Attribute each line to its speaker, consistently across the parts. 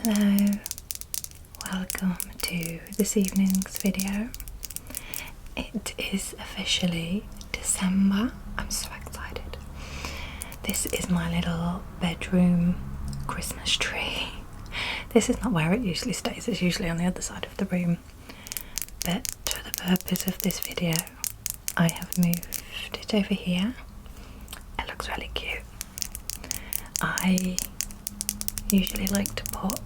Speaker 1: Hello, welcome to this evening's video. It is officially December. I'm so excited. This is my little bedroom Christmas tree. This is not where it usually stays, it's usually on the other side of the room. But for the purpose of this video, I have moved it over here. It looks really cute. I usually like to put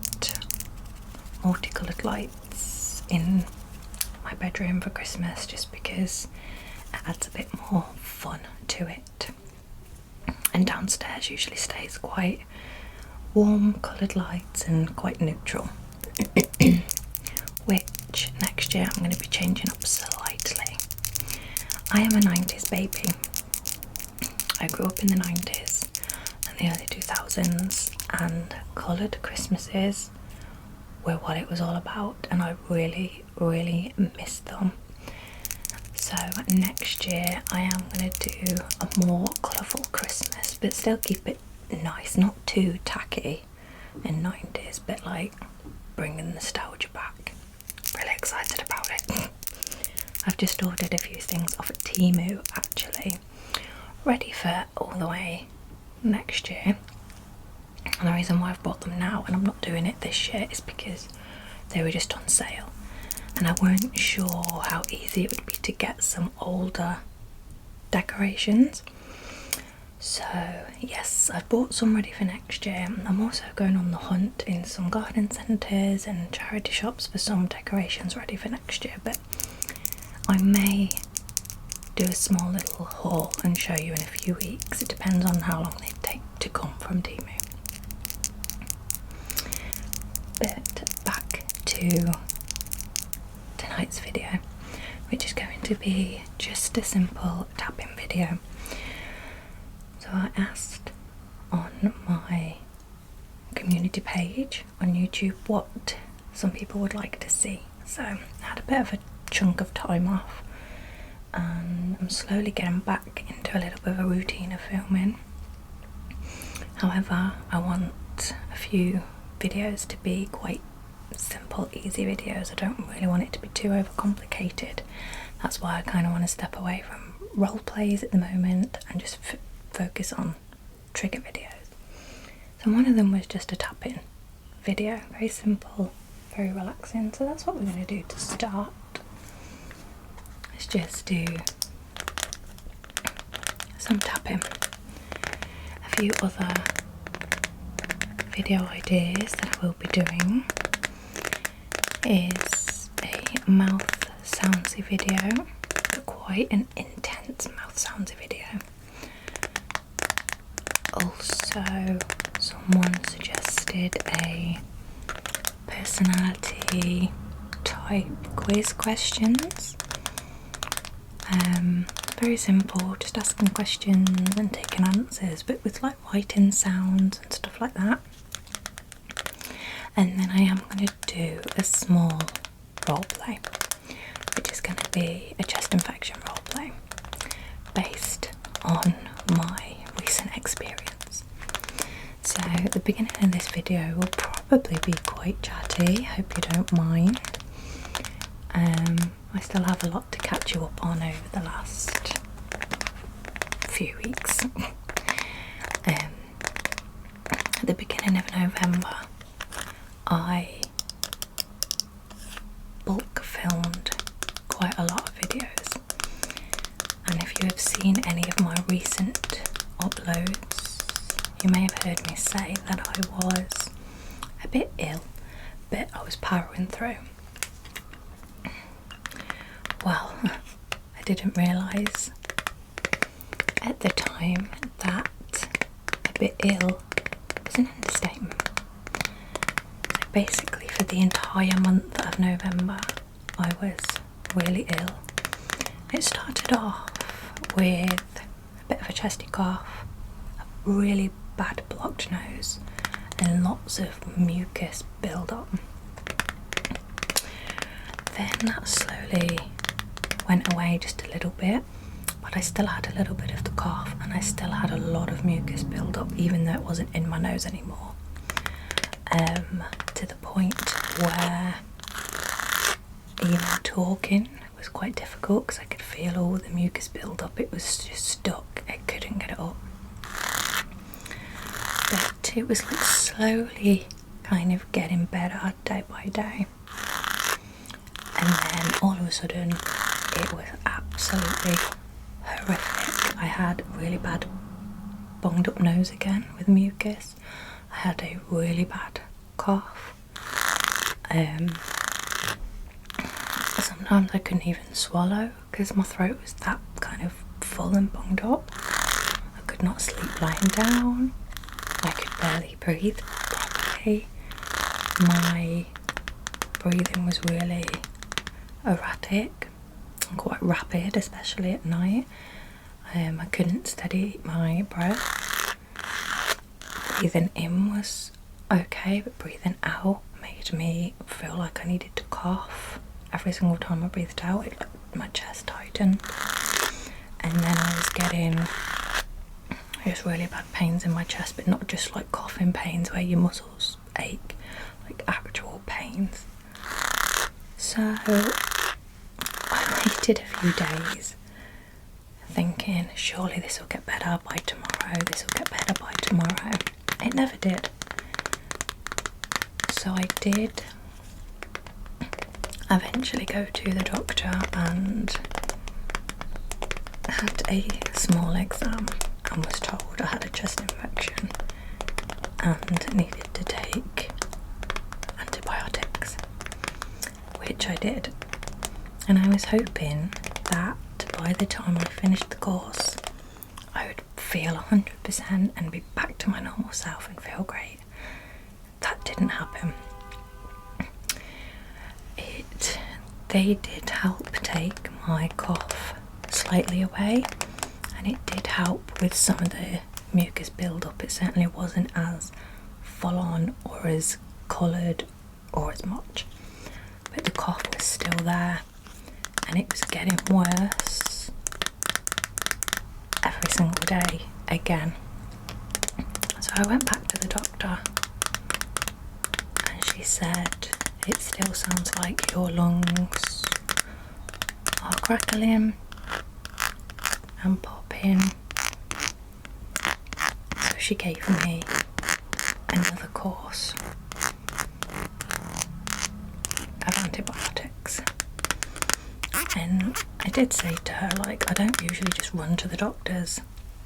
Speaker 1: multicoloured lights in my bedroom for Christmas just because it adds a bit more fun to it. And downstairs usually stays quite warm coloured lights and quite neutral, which next year I'm going to be changing up slightly. I am a 90s baby. I grew up in the 90s and the early 2000s, and coloured Christmases were what it was all about, and I really miss them. So next year I am going to do a more colourful Christmas, but still keep it nice, not too tacky in 90s, but like bring the nostalgia back. Really excited about it. I've just ordered a few things off at Temu actually, ready for all the way next year. And the reason why I've bought them now and I'm not doing it this year is because they were just on sale, and I weren't sure how easy it would be to get some older decorations. So yes, I bought some ready for next year. I'm also going on the hunt in some garden centres and charity shops for some decorations ready for next year, but I may do a small little haul and show you in a few weeks. It depends on how long they take to come from Temu. But back to tonight's video, which is going to be just a simple tapping video. So I asked on my community page on YouTube what some people would like to see. So I had a bit of a chunk of time off, and I'm slowly getting back into a little bit of a routine of filming. However, I want a few videos to be quite simple, easy videos. I don't really want it to be too overcomplicated. That's why I kind of want to step away from role plays at the moment and just focus on trigger videos. So one of them was just a tapping video, very simple, very relaxing. So that's what we're going to do to start. Let's just do some tapping. A few other video ideas that I will be doing is a mouth soundsy video, but quite an intense mouth soundsy video. Also, someone suggested a personality type quiz questions. Very simple, just asking questions and taking answers, but with like writing sounds and stuff like that. And then I am going to do a small role play, which is going to be a chest infection role play based on my recent experience. So the beginning of this video will probably be quite chatty, hope you don't mind. I still have a lot to catch you up on over the last few weeks. At the beginning of November, I bulk filmed quite a lot of videos, and if you have seen any of my recent uploads, you may have heard me say that I was a bit ill, but I was powering through. Well, I didn't realise at the time that a bit ill was an understatement. So basically for the entire month of November I was really ill. It started off with a bit of a chesty cough, a really bad blocked nose, and lots of mucus build-up. Then that slowly went away just a little bit, but I still had a little bit of the cough and I still had a lot of mucus build up, even though it wasn't in my nose anymore. To to the point where even talking was quite difficult because I could feel all the mucus build up. It was just stuck, I couldn't get it up. But it was like slowly kind of getting better day by day. And then all of a sudden it was absolutely horrific. I had a really bad bunged up nose again with mucus. I had a really bad cough. Sometimes I couldn't even swallow because my throat was that kind of full and bunged up. I could not sleep lying down. I could barely breathe properly. My breathing was really erratic and quite rapid, especially at night. I couldn't steady my breath. Breathing in was okay, but breathing out made me feel like I needed to cough. Every single time I breathed out, my chest tightened. And then I was getting just really bad pains in my chest, but not just like coughing pains where your muscles ache, like actual pains. So I waited a few days thinking, surely this will get better by tomorrow, this will get better by tomorrow. It never did. So I did eventually go to the doctor and had a small exam and was told I had a chest infection and needed to take antibiotics, which I did. And I was hoping that by the time I finished the course I would feel 100% and be back to my normal self and feel great. That didn't happen. They did help take my cough slightly away, and it did help with some of the mucus build-up. It certainly wasn't as full-on or as coloured or as much, but the cough was still there, and it was getting worse every single day again. So I went back to the doctor and she said, it still sounds like your lungs are crackling and popping. So she gave me another course of antibiotics. And I did say to her, like, I don't usually just run to the doctors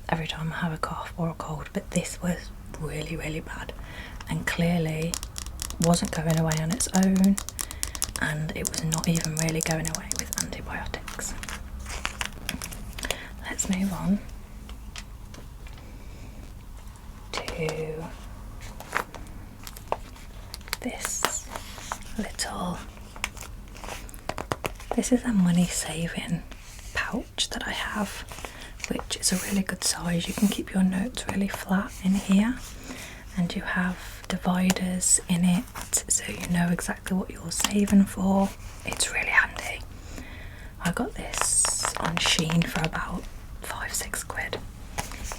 Speaker 1: every time I have a cough or a cold, but this was really, really bad and clearly wasn't going away on its own, and it was not even really going away with antibiotics. Let's move on to this little, this is a money saving pouch that I have, which is a really good size. You can keep your notes really flat in here, and you have dividers in it so you know exactly what you're saving for. It's really handy. I got this on Shein for about 5-6 quid.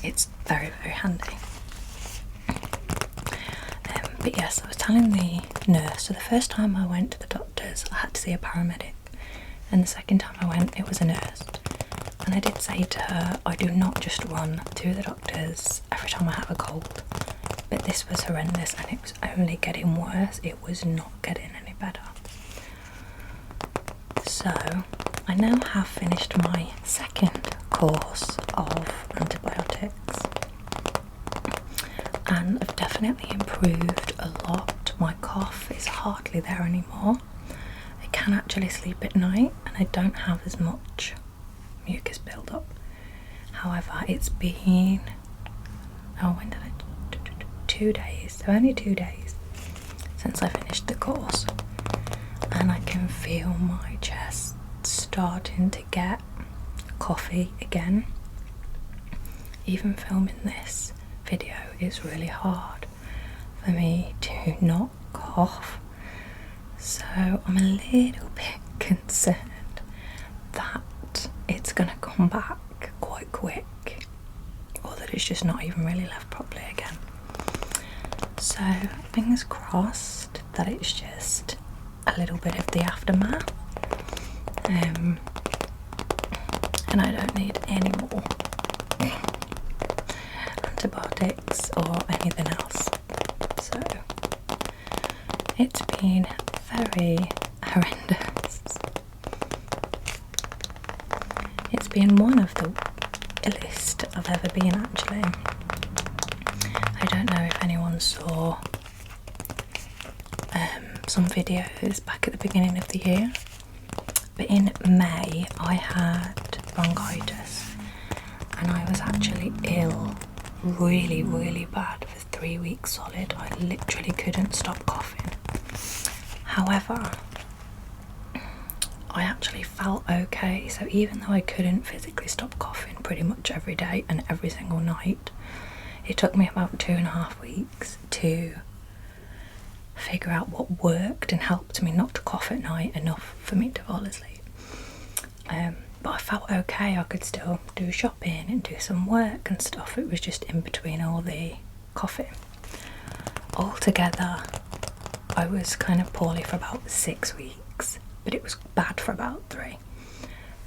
Speaker 1: It's very, very handy. But yes, I was telling the nurse, so the first time I went to the doctors I had to see a paramedic, and the second time I went it was a nurse. And I did say to her, I do not just run to the doctors every time I have a cold. But this was horrendous and it was only getting worse. It was not getting any better. So I now have finished my second course of antibiotics, and I've definitely improved a lot. My cough is hardly there anymore. I can actually sleep at night and I don't have as much mucus build up. However, it's been, when did I 2 days, so only 2 days since I finished the course, and I can feel my chest starting to get coughy again. Even filming this video is really hard for me to not cough, so I'm a little bit concerned that it's gonna come back quite quick, or that it's just not even really left properly again. So So fingers crossed that it's just a little bit of the aftermath, and I don't need any more antibiotics or anything else. So it's been very horrendous. It's been one of the illest I've ever been, actually. I don't know if anyone saw some videos back at the beginning of the year, but in May I had bronchitis and I was actually ill really, really bad for 3 weeks solid. I literally couldn't stop coughing. However, I actually felt okay, so even though I couldn't physically stop coughing pretty much every day and every single night, it took me about 2.5 weeks to figure out what worked and helped me not to cough at night enough for me to fall asleep. But I felt okay. I could still do shopping and do some work and stuff. It was just in between all the coughing. Altogether, I was kind of poorly for about 6 weeks, but it was bad for about 3.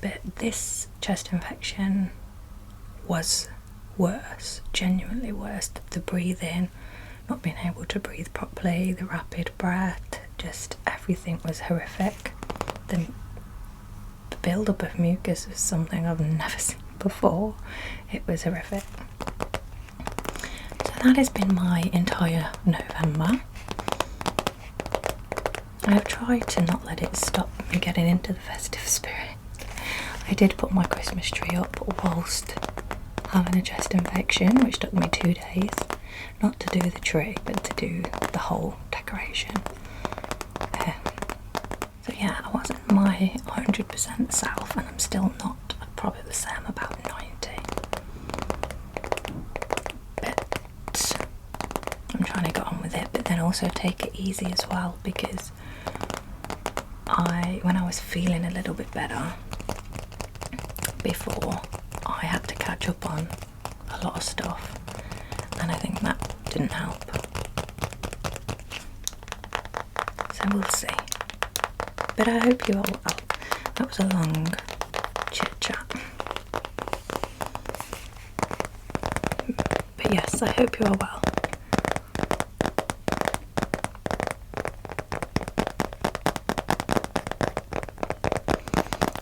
Speaker 1: But this chest infection was worse, genuinely worse. The breathing, not being able to breathe properly, the rapid breath, just everything was horrific. The build-up of mucus was something I've never seen before. It was horrific. So that has been my entire November. I've tried to not let it stop me getting into the festive spirit. I did put my Christmas tree up whilst having a chest infection, which took me 2 days. Not to do the tree, but to do the whole decoration. So yeah, I wasn't my 100% self, and I'm still not. I'd probably say I'm about 90. But I'm trying to get on with it, but then also take it easy as well, because when I was feeling a little bit better before, I had to catch up on a lot of stuff, and I think that didn't help. So we'll see. But I hope you all well. That was a long chit chat. But yes, I hope you are well.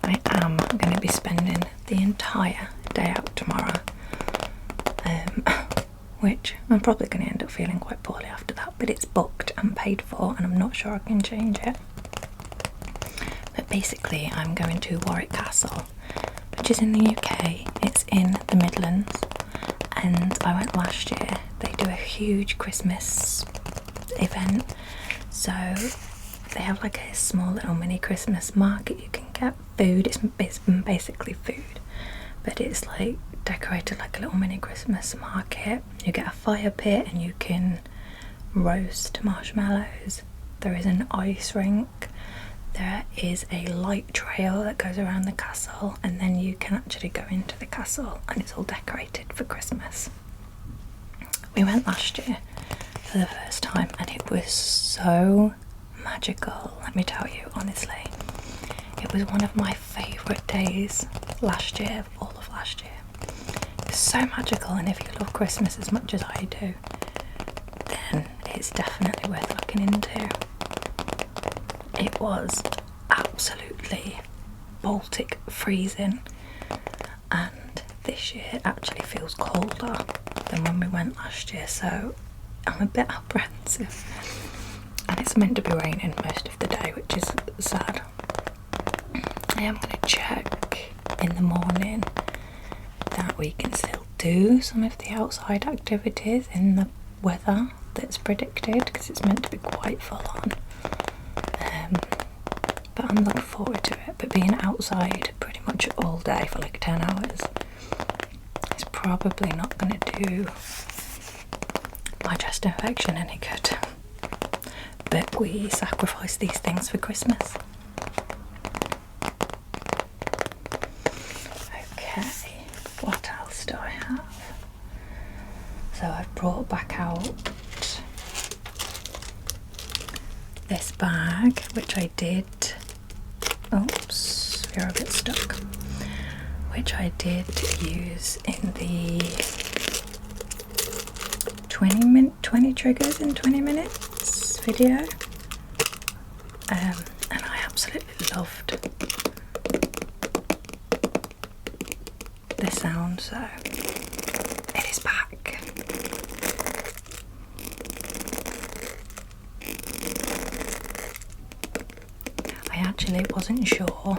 Speaker 1: I am going to be spending the entire day out tomorrow, which I'm probably going to end up feeling quite poorly after that, but it's booked and paid for and I'm not sure I can change it. But basically I'm going to Warwick Castle, which is in the UK. It's in the Midlands, and I went last year. They do a huge Christmas event, so they have like a small little mini Christmas market. You can get food. It's basically food, but it's like decorated like a little mini Christmas market. You get a fire pit and you can roast marshmallows. There is an ice rink. There is a light trail that goes around the castle, and then you can actually go into the castle and it's all decorated for Christmas. We went last year for the first time and it was so magical, let me tell you, honestly. It was one of my favourite days last year, all of last year. It was so magical, and if you love Christmas as much as I do, then it's definitely worth looking into. It was absolutely Baltic freezing, and this year it actually feels colder than when we went last year, so I'm a bit apprehensive. And it's meant to be raining most of the day, which is sad. I am going to check in the morning that we can still do some of the outside activities in the weather that's predicted, because it's meant to be quite full on. But I'm looking forward to it. But being outside pretty much all day for like 10 hours is probably not going to do my chest infection any good. But we sacrifice these things for Christmas. Okay, what else do I have? So I've brought back out this bag, which I did, oops, you're a bit stuck, which I did use in the 20 triggers in 20 minutes video, and I absolutely loved the sound, so it is back. I actually wasn't sure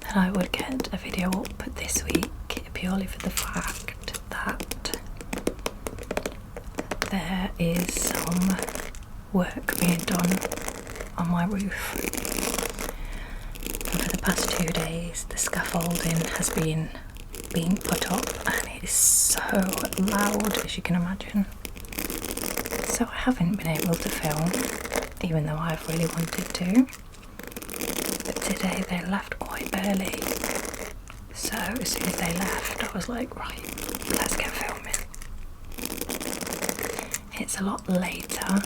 Speaker 1: that I would get a video up this week, purely for the fact that there is some work being done on my roof. And for the past 2 days the scaffolding has been being put up, and it is so loud, as you can imagine. So I haven't been able to film, even though I've really wanted to. But today they left quite early, so as soon as they left I was like, right, let's get filming. It's a lot later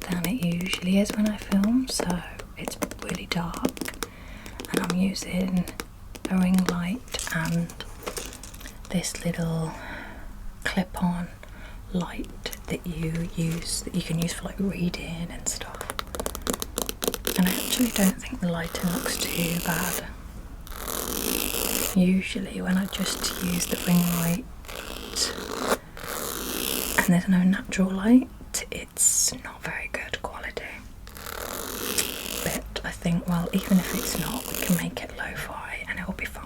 Speaker 1: than it usually is when I film, so it's really dark, and I'm using a ring light and this little clip-on light that you can use for like reading and stuff. And I actually don't think the lighting looks too bad. Usually when I just use the ring light and there's no natural light, it's not very good quality. But I think, well, even if it's not, we can make it lo-fi and it'll be fine.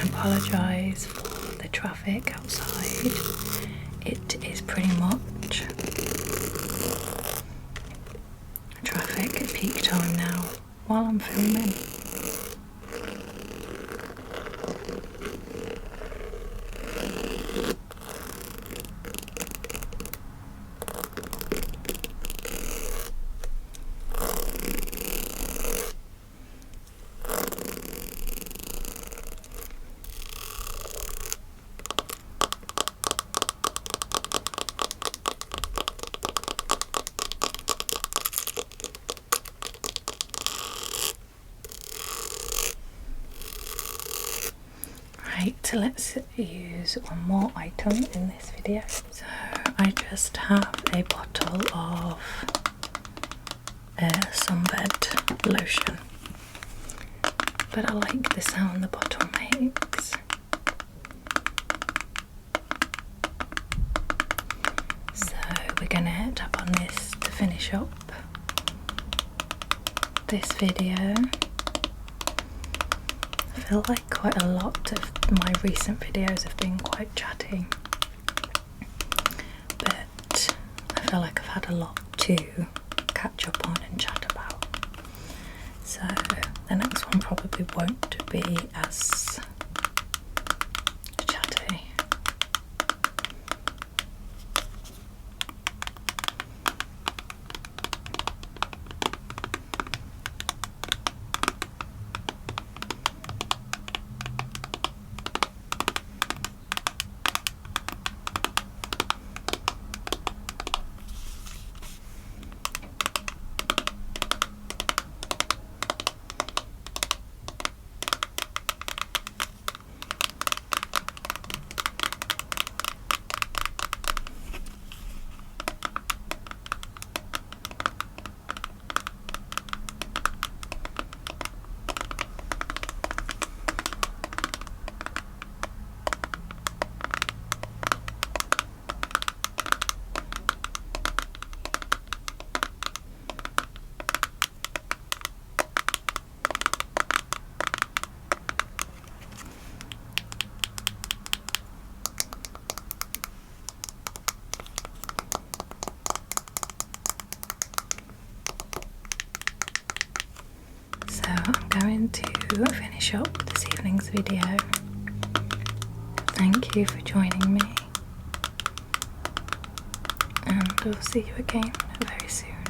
Speaker 1: Apologise for the traffic outside. It is pretty much traffic at peak time now while I'm filming. So let's use one more item in this video. So I just have a bottle of sunbed lotion, but I like the sound the bottle makes. So we're gonna tap on this to finish up this video. I feel like quite a lot of my recent videos have been quite chatty, but I feel like I've had a lot to catch up on and chat about, so the next one probably won't be as chatty. I'm going to finish up this evening's video. Thank you for joining me, and we'll see you again very soon.